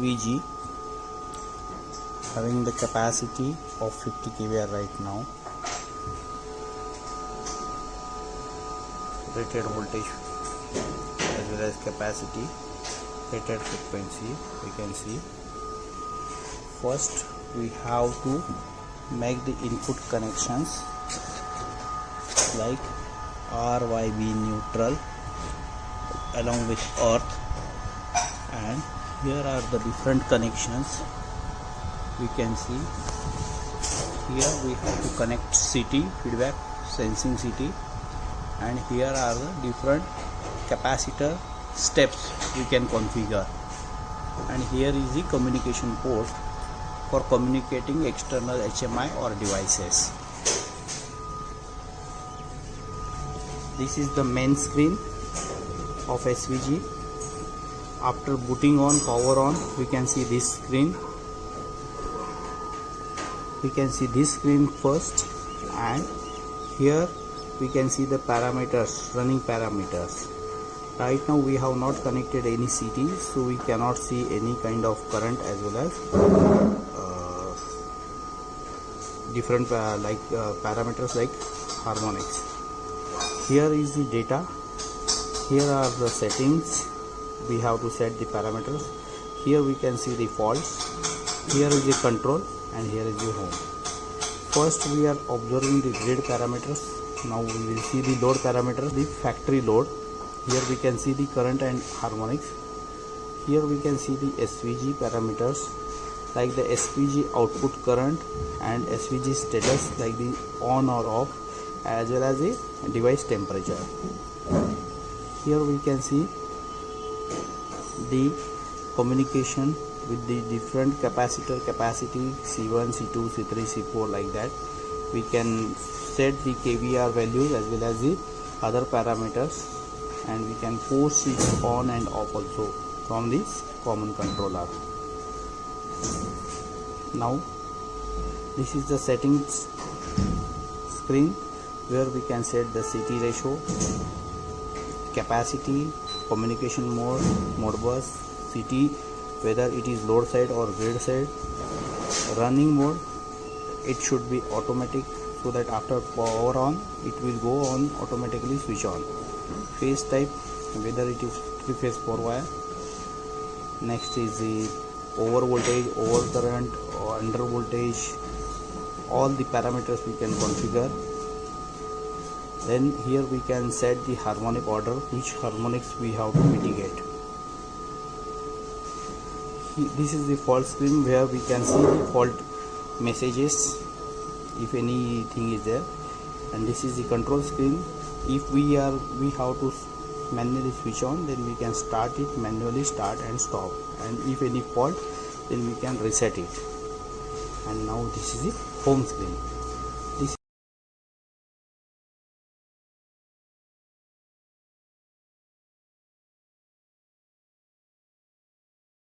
SVG having the capacity of 50 kVA right now. Rated voltage as well as capacity, rated frequency. We can see first we have to make the input connections like RYB neutral along with earth, and here are the different connections. We can see here we have to connect CT, feedback sensing CT, and here are the different capacitor steps we can configure, and here is the communication port for communicating external HMI or devices. This is the main screen of SVG. After booting on, power on, we can see this screen. We can see this screen first, and here we can see the parameters, running parameters. Right now we have not connected any CT, so we cannot see any kind of current as well as different parameters like harmonics. Here is the data. Here are the settings. We have to set the parameters. Here we can see the faults. Here is the control, and here is the home. First we are observing the grid parameters. Now we will see the load parameters, the factory load. Here we can see the current and harmonics. Here we can see the SVG parameters like the SVG output current and SVG status like the on or off, as well as the device temperature. Here we can see the communication with the different capacitor capacity C1, C2, C3, C4 like that. We can set the kVAR values as well as the other parameters, and we can force it on and off also from this common controller. Now this is the settings screen where we can set the CT ratio, capacity, communication mode, modbus, CT, whether it is load side or grid side, running mode. It should be automatic so that after power on it will go on automatically switch on. Phase type, whether it is 3-phase 4-wire. Next is the over voltage, over current or under voltage. All the parameters we can configure. Then here we can set the harmonic order, which harmonics we have to mitigate. This is the fault screen where we can see the fault messages if anything is there, and this is the control screen. If we have to manually switch on, then we can start it manually, start and stop, and if any fault, then we can reset it. And now this is the home screen.